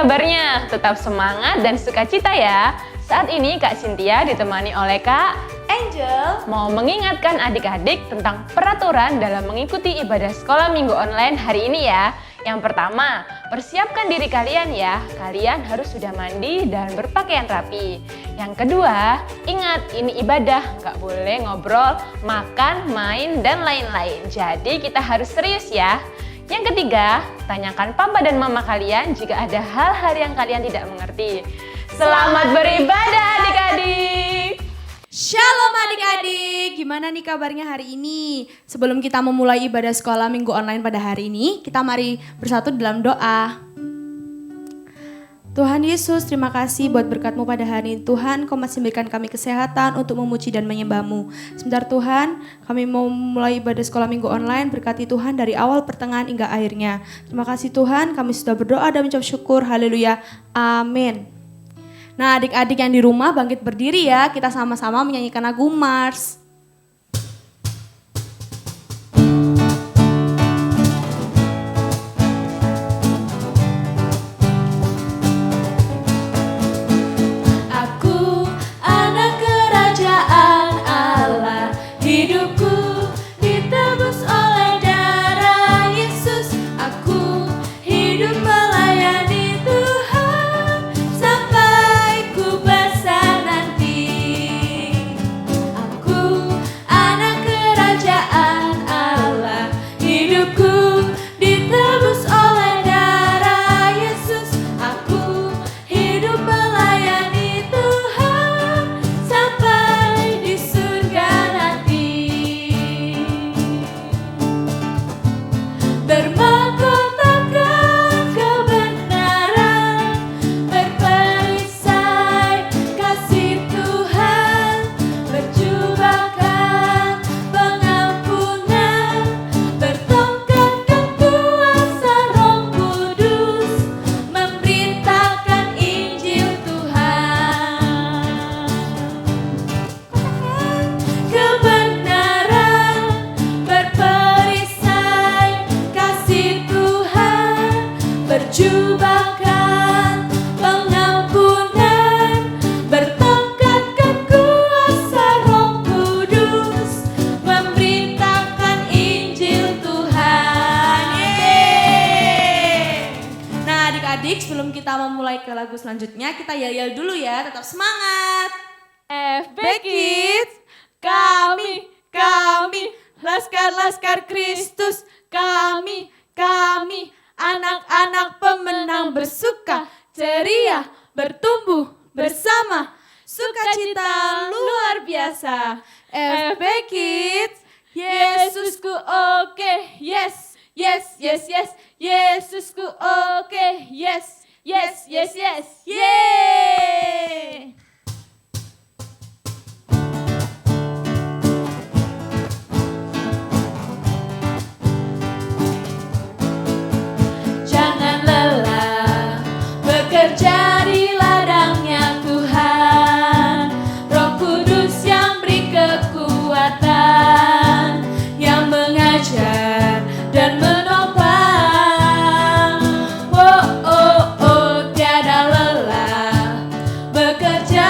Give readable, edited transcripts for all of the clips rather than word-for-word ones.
kabarnya? Tetap semangat dan sukacita ya. Saat ini Kak Cynthia ditemani oleh Kak Angel mau mengingatkan adik-adik tentang peraturan dalam mengikuti ibadah sekolah minggu online hari ini ya. Yang pertama, persiapkan diri kalian ya. Kalian harus sudah mandi dan berpakaian rapi. Yang kedua, ingat ini ibadah, nggak boleh ngobrol, makan, main, dan lain-lain. Jadi kita harus serius ya. Yang ketiga, tanyakan papa dan mama kalian jika ada hal-hal yang kalian tidak mengerti. Selamat beribadah adik-adik! Shalom adik-adik, gimana nih kabarnya hari ini? Sebelum kita memulai ibadah sekolah minggu online pada hari ini, kita mari bersatu dalam doa. Tuhan Yesus, terima kasih buat berkat-Mu pada hari ini. Tuhan, Kau masih berikan kami kesehatan untuk memuji dan menyembah-Mu. Sebentar Tuhan, kami mau mulai ibadah sekolah minggu online, berkati Tuhan dari awal, pertengahan, hingga akhirnya. Terima kasih Tuhan, kami sudah berdoa dan mengucap syukur, haleluya, amin. Nah adik-adik yang di rumah bangkit berdiri ya, kita sama-sama menyanyikan lagu Mars. Aku anak kerajaan Allah, hidupku ditebus oleh darah Yesus. Aku hidup melayani Tuhan sampai ku besar nanti. Aku anak kerajaan Allah, hidupku ditebus oleh darah Yesus. Aku hidup melayani Tuhan sampai di surga nanti. Bermahkotakan kebenaran, berperisai kasih Tuhan, berjubahkan pengampunan, bertongkatkan kuasa Roh Kudus, memberitakan Injil Tuhan. Kebenaran, berperisai kasih Tuhan, berjubahkan pengampunan, bertongkatkan kuasa Roh Kudus, memberitakan Injil Tuhan. Yeay. Nah adik-adik, sebelum kita memulai ke lagu selanjutnya, kita yel-yel dulu ya, tetap semangat. FB Kids, kami, Laskar-Laskar Kristus, kami, anak-anak pemenang bersuka, ceria, bertumbuh bersama, sukacita luar biasa. FB Kids, Yesusku oke, yes, yes, yes, yes, Yesusku oke, yes, yes, yes, yes, yeay. Jangan lelah bekerja di ladangnya Tuhan. Roh Kudus yang beri kekuatan, yang mengajar dan menopang. Oh, oh, oh, tiada lelah bekerja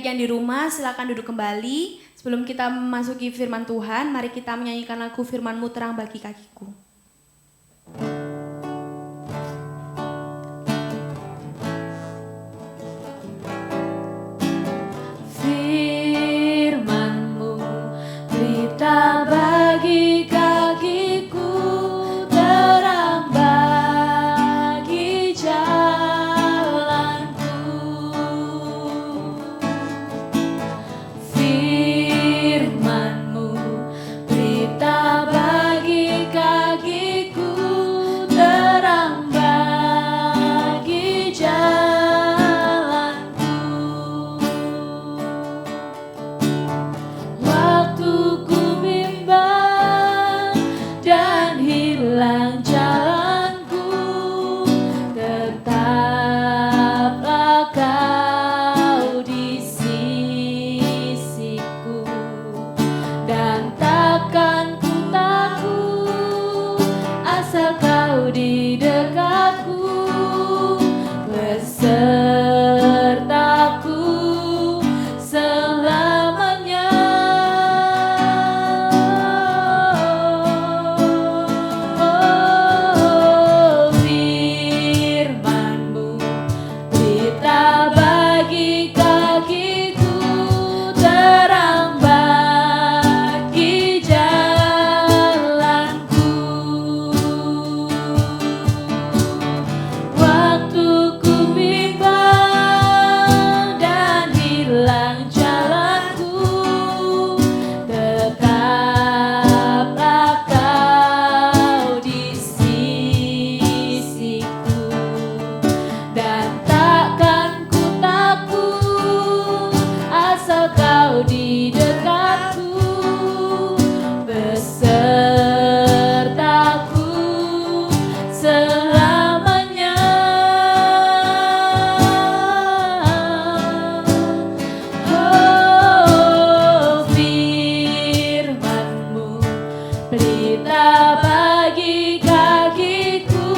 Adik-adik yang di rumah silakan duduk kembali. Sebelum kita memasuki firman Tuhan, mari kita menyanyikan lagu Firman-Mu Terang Bagi Kakiku. Firman-Mu berita bagi kakiku, terang bagi jalanku. Firman-Mu berita bagi kakiku, terang bagi jalanku. Waktu ku bimbang dan hilang jalanku, tetaplah Kau di sisiku, dan takkan ku takut asal Kau di dekatku, besertaku selamanya. Oh, firman-Mu berita bagi kakiku, terang bagi jalanku. Waktu ku bimbang dan hilang jalanku, tetaplah Kau di sisiku, dan takkan ku takut asal Kau di dekatku, besertaku selamanya. Oh, firman-Mu berita bagi kakiku,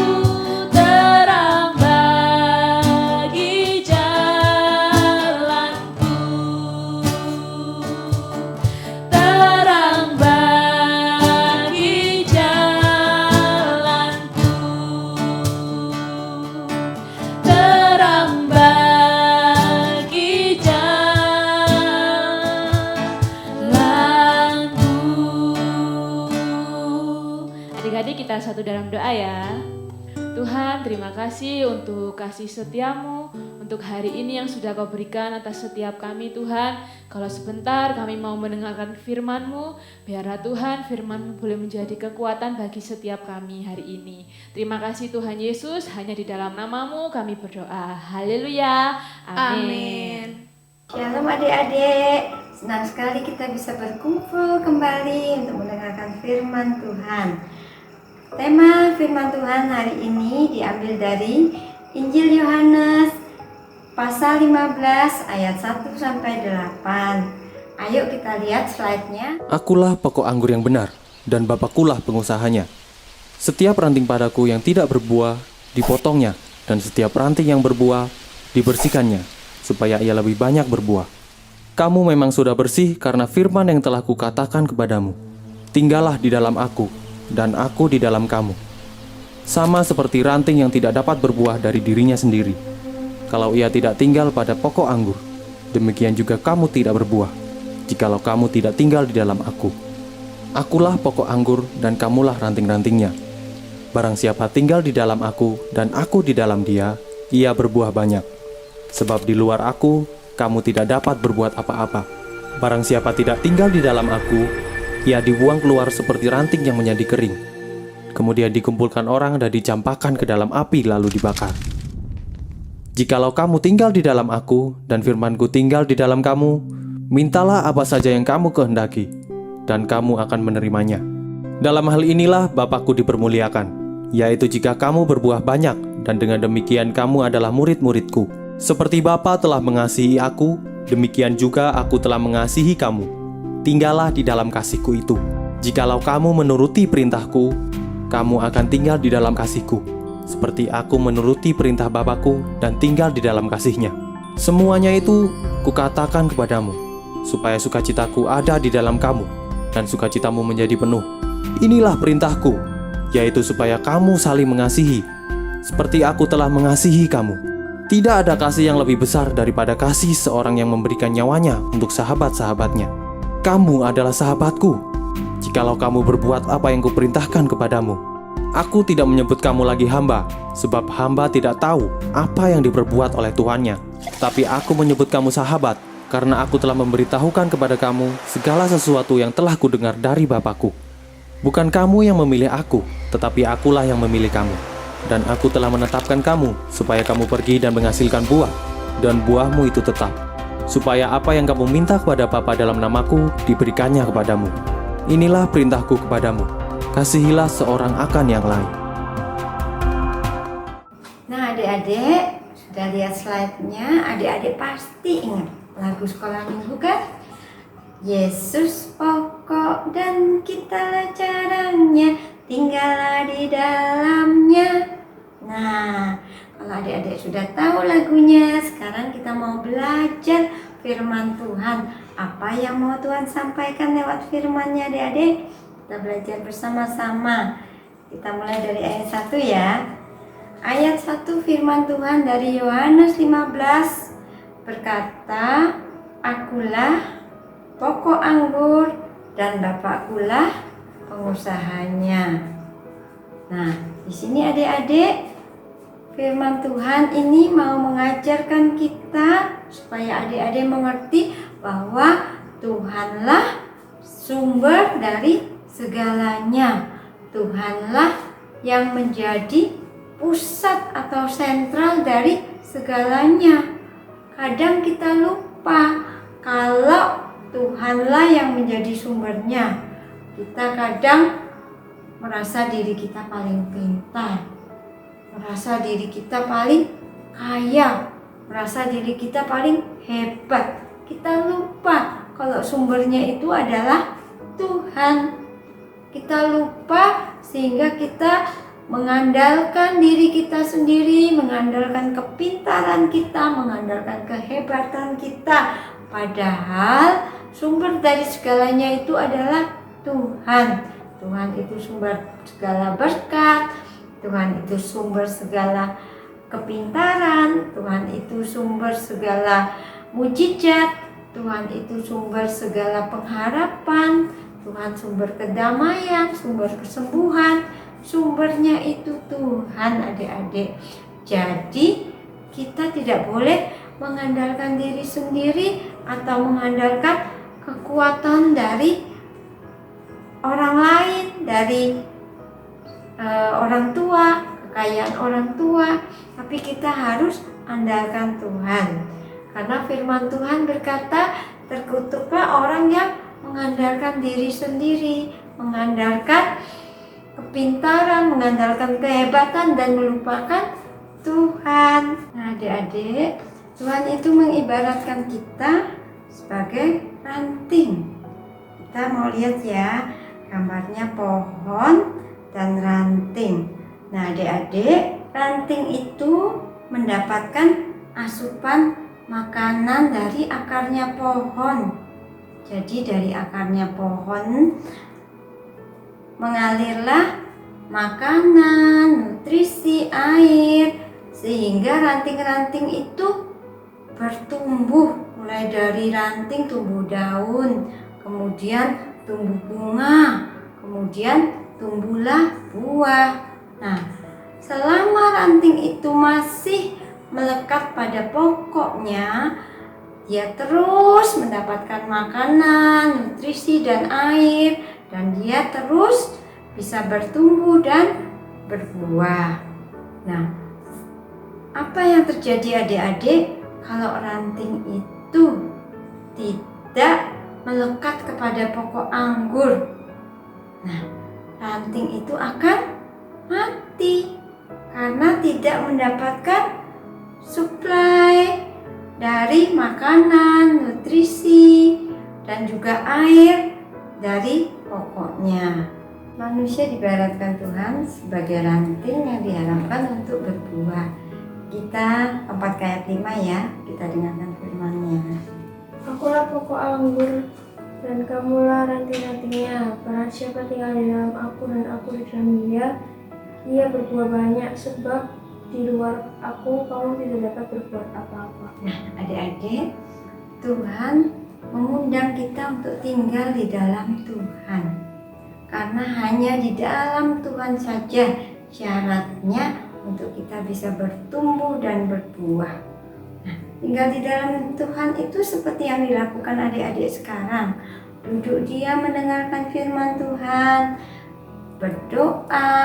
terang bagi jalanku, terang bagi jalanku, terang bagi jalanku. Adik-adik, kita satu dalam doa ya. Tuhan, terima kasih untuk kasih setia-Mu, untuk hari ini yang sudah Kau berikan atas setiap kami Tuhan. Kalau sebentar kami mau mendengarkan firman-Mu, biarlah Tuhan firman-Mu boleh menjadi kekuatan bagi setiap kami hari ini. Terima kasih Tuhan Yesus, hanya di dalam nama-Mu kami berdoa. Haleluya. Amin. Shalom adik-adik, senang sekali kita bisa berkumpul kembali untuk mendengarkan firman Tuhan. Tema firman Tuhan hari ini diambil dari Injil Yohanes pasal 15 ayat 1 sampai 8. Ayo kita lihat slide-nya. Akulah pokok anggur yang benar, dan Bapakulah pengusahanya. Setiap ranting padaku yang tidak berbuah, dipotongnya, dan setiap ranting yang berbuah, dibersihkannya, supaya ia lebih banyak berbuah. Kamu memang sudah bersih karena firman yang telah kukatakan kepadamu. Tinggallah di dalam aku, dan aku di dalam kamu. Sama seperti ranting yang tidak dapat berbuah dari dirinya sendiri. Kalau ia tidak tinggal pada pokok anggur, demikian juga kamu tidak berbuah, jikalau kamu tidak tinggal di dalam aku. Akulah pokok anggur dan kamulah ranting-rantingnya. Barang siapa tinggal di dalam aku dan aku di dalam dia, ia berbuah banyak. Sebab di luar aku, kamu tidak dapat berbuat apa-apa. Barang siapa tidak tinggal di dalam aku, ia dibuang keluar seperti ranting yang menjadi kering. Kemudian dikumpulkan orang dan dicampakkan ke dalam api lalu dibakar. Jikalau kamu tinggal di dalam aku dan firman-Ku tinggal di dalam kamu, mintalah apa saja yang kamu kehendaki, dan kamu akan menerimanya. Dalam hal inilah Bapa-Ku dipermuliakan, yaitu jika kamu berbuah banyak, dan dengan demikian kamu adalah murid-murid-Ku. Seperti Bapa telah mengasihi aku, demikian juga aku telah mengasihi kamu. Tinggallah di dalam kasih-Ku itu. Jikalau kamu menuruti perintah-Ku, kamu akan tinggal di dalam kasih-Ku, seperti aku menuruti perintah Bapa-Ku dan tinggal di dalam kasih-Nya. Semuanya itu kukatakan kepadamu, supaya sukacitaku ada di dalam kamu, dan sukacitamu menjadi penuh. Inilah perintahku, yaitu supaya kamu saling mengasihi, seperti aku telah mengasihi kamu. Tidak ada kasih yang lebih besar daripada kasih seorang yang memberikan nyawanya untuk sahabat-sahabatnya. Kamu adalah sahabatku, jikalau kamu berbuat apa yang kuperintahkan kepadamu. Aku tidak menyebut kamu lagi hamba, sebab hamba tidak tahu apa yang diperbuat oleh tuannya. Tapi aku menyebut kamu sahabat, karena aku telah memberitahukan kepada kamu segala sesuatu yang telah kudengar dari Bapakku. Bukan kamu yang memilih aku, tetapi akulah yang memilih kamu. Dan aku telah menetapkan kamu, supaya kamu pergi dan menghasilkan buah, dan buahmu itu tetap. Supaya apa yang kamu minta kepada Bapa dalam namaku, diberikannya kepadamu. Inilah perintahku kepadamu, kasihilah seorang akan yang lain. Nah adik-adik, sudah lihat slide-nya, adik-adik pasti ingat lagu sekolah minggu kan? Yesus pokok dan kitalah caranya, tinggallah di dalamnya. Nah, kalau adik-adik sudah tahu lagunya, sekarang kita mau belajar firman Tuhan. Apa yang mau Tuhan sampaikan lewat firman-Nya adik-adik? Kita belajar bersama-sama. Kita mulai dari ayat 1 ya. Ayat 1 firman Tuhan dari Yohanes 15 berkata, Akulah pokok anggur dan Bapakkulah pengusahanya. Nah, di sini adik-adik, firman Tuhan ini mau mengajarkan kita supaya adik-adik mengerti bahwa Tuhanlah sumber dari segalanya. Tuhanlah yang menjadi pusat atau sentral dari segalanya. Kadang kita lupa kalau Tuhanlah yang menjadi sumbernya. Kita kadang merasa diri kita paling pintar, merasa diri kita paling kaya, merasa diri kita paling hebat. Kita lupa kalau sumbernya itu adalah Tuhan. Kita lupa sehingga kita mengandalkan diri kita sendiri, mengandalkan kepintaran kita, mengandalkan kehebatan kita. Padahal sumber dari segalanya itu adalah Tuhan. Tuhan itu sumber segala berkat, Tuhan itu sumber segala kepintaran, Tuhan itu sumber segala mujizat, Tuhan itu sumber segala pengharapan, Tuhan sumber kedamaian, sumber kesembuhan. Sumbernya itu Tuhan adik-adik. Jadi kita tidak boleh mengandalkan diri sendiri atau mengandalkan kekuatan dari orang lain, dari orang tua, kekayaan orang tua. Tapi kita harus andalkan Tuhan. Karena firman Tuhan berkata, terkutuklah orang yang mengandalkan diri sendiri, mengandalkan kepintaran, mengandalkan kehebatan dan melupakan Tuhan. Nah adik-adik, Tuhan itu mengibaratkan kita sebagai ranting. Kita mau lihat ya, gambarnya pohon dan ranting. Nah adik-adik, ranting itu mendapatkan asupan makanan dari akarnya pohon. Jadi dari akarnya pohon mengalirlah makanan, nutrisi, air, sehingga ranting-ranting itu bertumbuh. Mulai dari ranting tumbuh daun, kemudian tumbuh bunga, kemudian tumbuhlah buah. Nah, selama ranting itu masih melekat pada pokoknya, dia terus mendapatkan makanan, nutrisi, dan air, dan dia terus bisa bertumbuh dan berbuah. Nah, apa yang terjadi adik-adik kalau ranting itu tidak melekat kepada pokok anggur? Nah, ranting itu akan mati karena tidak mendapatkan suplai dari makanan, nutrisi, dan juga air dari pokoknya. Manusia diibaratkan Tuhan sebagai ranting yang diharapkan untuk berbuah. kita lompat ke ayat 5 ya. Kita dengarkan firman-Nya. Akulah pokok anggur dan kamulah ranting-rantingnya. Barang siapa tinggal di dalam aku dan aku di dalam dia berbuah banyak, sebab di luar aku kamu tidak dapat berbuat apa-apa. Nah, adik-adik, Tuhan mengundang kita untuk tinggal di dalam Tuhan. Karena hanya di dalam Tuhan saja syaratnya untuk kita bisa bertumbuh dan berbuah. Nah, tinggal di dalam Tuhan itu seperti yang dilakukan adik-adik sekarang. Duduk diam mendengarkan firman Tuhan, berdoa,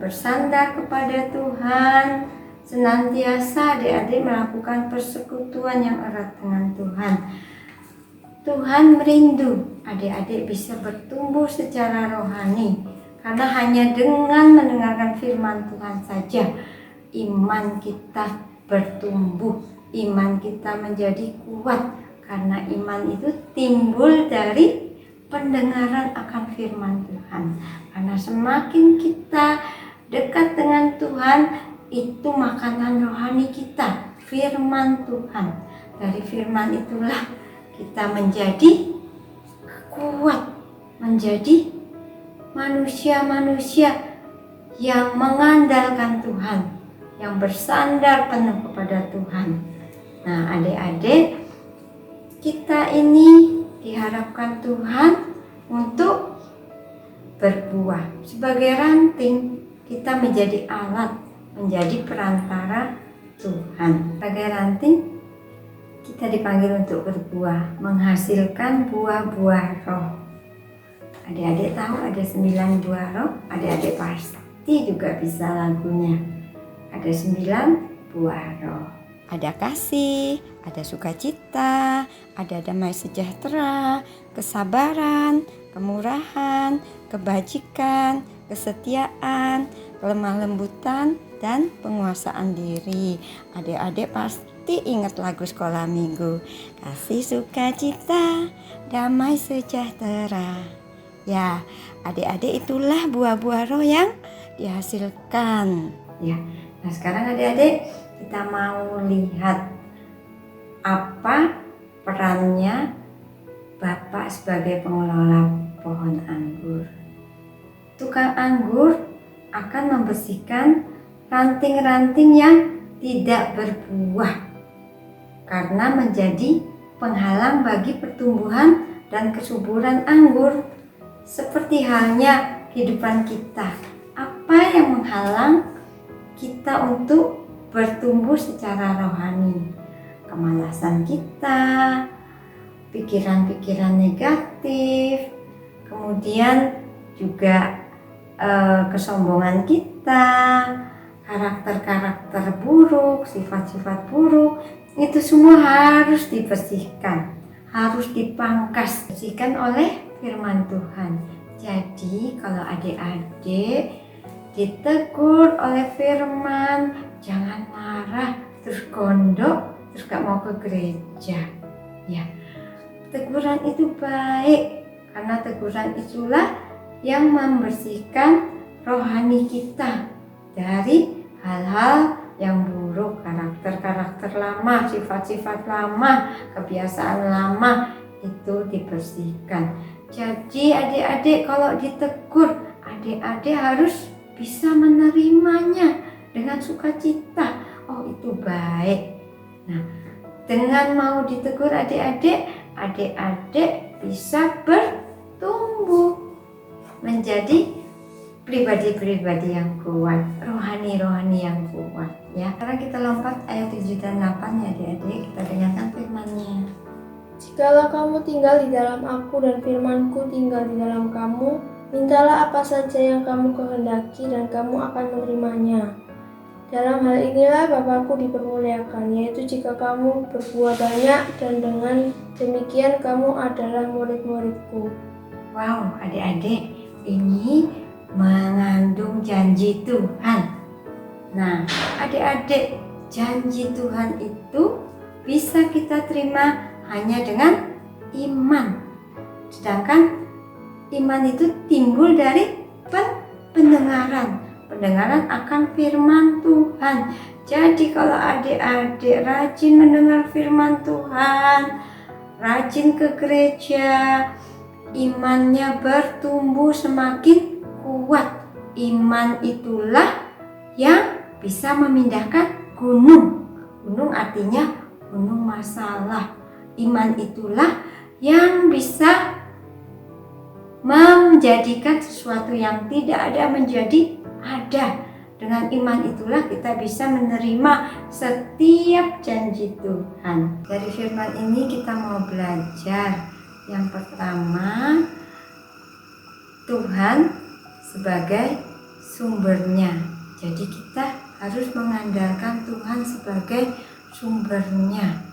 bersandar kepada Tuhan, senantiasa adik-adik melakukan persekutuan yang erat dengan Tuhan. Tuhan merindu adik-adik bisa bertumbuh secara rohani, karena hanya dengan mendengarkan firman Tuhan saja iman kita bertumbuh, iman kita menjadi kuat, karena iman itu timbul dari pendengaran akan firman Tuhan. Karena semakin kita dekat dengan Tuhan, itu makanan rohani kita, firman Tuhan. Dari firman itulah kita menjadi kuat, menjadi manusia-manusia yang mengandalkan Tuhan, yang bersandar penuh kepada Tuhan. Nah, adik-adik, kita ini diharapkan Tuhan untuk berbuah. Sebagai ranting, kita menjadi alat, menjadi perantara Tuhan. Sebagai ranting, kita dipanggil untuk berbuah, menghasilkan buah-buah roh. Adik-adik tahu ada 9 buah roh? Adik-adik pasti juga bisa lagunya. Ada 9 buah roh. Ada kasih, ada sukacita, ada damai sejahtera, kesabaran, kemurahan, kebajikan, kesetiaan, kelemah lembutan, dan penguasaan diri. Adik-adik pasti ingat lagu sekolah minggu. Kasih, sukacita, damai sejahtera. Ya, adik-adik itulah buah-buah roh yang dihasilkan. Ya, nah sekarang adik-adik kita mau lihat apa perannya Bapak sebagai pengelola pohon anggur. Tukang anggur akan membersihkan ranting-ranting yang tidak berbuah karena menjadi penghalang bagi pertumbuhan dan kesuburan anggur. Seperti halnya kehidupan kita, apa yang menghalang kita untuk bertumbuh secara rohani? Kemalasan kita, pikiran-pikiran negatif, kemudian juga kesombongan kita, karakter-karakter buruk, sifat-sifat buruk, itu semua harus dibersihkan, harus dipangkas, bersihkan oleh firman Tuhan. Jadi kalau adik-adik ditegur oleh firman, jangan marah, terus gondok, terus gak mau ke gereja. Ya, teguran itu baik, karena teguran itulah yang membersihkan rohani kita dari hal-hal yang buruk, karakter-karakter lama, sifat-sifat lama, kebiasaan lama itu dibersihkan. Jadi adik-adik kalau ditegur, adik-adik harus bisa menerimanya dengan sukacita. Oh, itu baik. Nah, dengan mau ditegur adik-adik, adik-adik bisa bertumbuh menjadi pribadi-pribadi yang kuat, rohani-rohani yang kuat. Ya, sekarang kita lompat ayat 7 dan 8 ya adik-adik, kita dengarkan firman-Nya. Jikalau kamu tinggal di dalam aku dan firmanku tinggal di dalam kamu, mintalah apa saja yang kamu kehendaki dan kamu akan menerimanya. Dalam hal inilah Bapakku dipermuliakan, yaitu jika kamu berbuah banyak dan dengan demikian kamu adalah murid-muridku. Wow, adik-adik, ini mengandung janji Tuhan. Nah, adik-adik, janji Tuhan itu bisa kita terima hanya dengan iman. Sedangkan iman itu timbul dari pendengaran akan firman Tuhan. Jadi kalau adik-adik rajin mendengar firman Tuhan, rajin ke gereja, imannya bertumbuh semakin kuat. Iman itulah yang bisa memindahkan gunung. Gunung artinya gunung masalah. Iman itulah yang bisa menjadikan sesuatu yang tidak ada menjadi ada. Dengan iman itulah kita bisa menerima setiap janji Tuhan. Dari firman ini kita mau belajar. Yang pertama, Tuhan sebagai sumbernya. Jadi kita harus mengandalkan Tuhan sebagai sumbernya.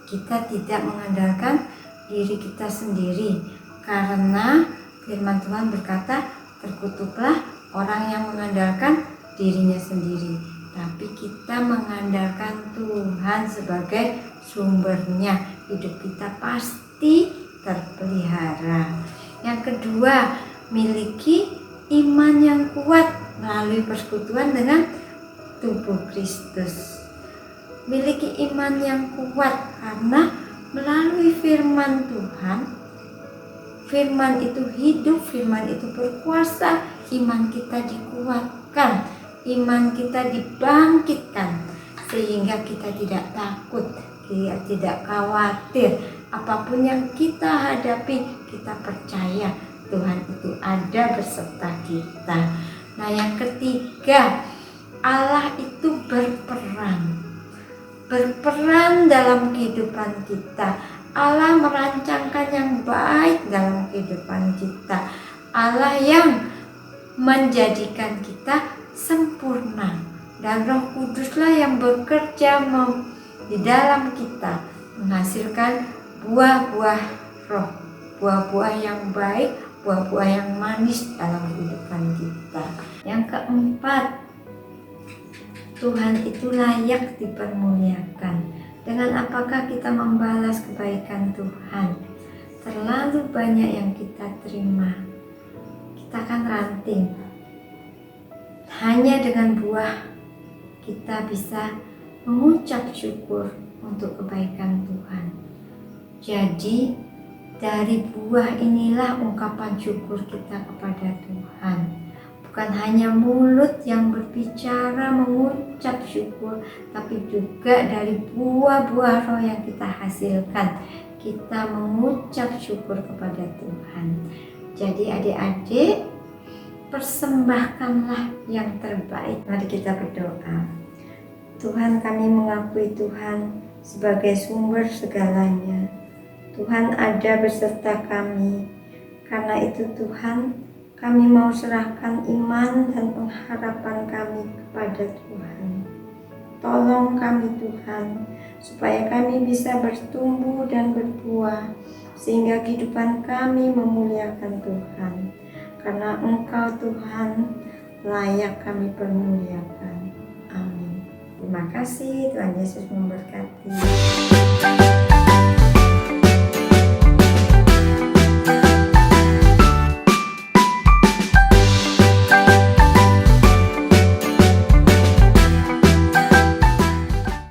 Kita tidak mengandalkan diri kita sendiri, karena firman Tuhan berkata, terkutuklah orang yang mengandalkan dirinya sendiri, tapi kita mengandalkan Tuhan sebagai sumbernya. Hidup kita pasti terpelihara. Yang kedua, miliki iman yang kuat melalui persekutuan dengan tubuh Kristus. Miliki iman yang kuat karena melalui firman Tuhan, firman itu hidup, firman itu berkuasa, iman kita dikuatkan, iman kita dibangkitkan, sehingga kita tidak takut, kita tidak khawatir. Apapun yang kita hadapi, kita percaya Tuhan itu ada beserta kita. Nah, yang ketiga, Allah itu berperan dalam kehidupan kita. Allah merancangkan yang baik dalam kehidupan kita. Allah yang menjadikan kita sempurna, dan Roh Kuduslah yang bekerja di dalam kita, menghasilkan buah-buah roh, buah-buah yang baik, buah-buah yang manis dalam kehidupan kita. Yang keempat, Tuhan itu layak dipermuliakan. Dengan apakah kita membalas kebaikan Tuhan? Terlalu banyak yang kita terima. Kita akan ranting. Hanya dengan buah kita bisa mengucap syukur untuk kebaikan Tuhan. Jadi dari buah inilah ungkapan syukur kita kepada Tuhan. Bukan hanya mulut yang berbicara mengucap syukur, tapi juga dari buah-buah roh yang kita hasilkan, kita mengucap syukur kepada Tuhan. Jadi adik-adik, persembahkanlah yang terbaik. Mari kita berdoa. Tuhan, kami mengakui Tuhan sebagai sumber segalanya. Tuhan ada beserta kami. Karena itu Tuhan, kami mau serahkan iman dan pengharapan kami kepada Tuhan. Tolong kami Tuhan, supaya kami bisa bertumbuh dan berbuah, sehingga kehidupan kami memuliakan Tuhan. Karena Engkau Tuhan layak kami permuliakan. Amin. Terima kasih, Tuhan Yesus memberkati.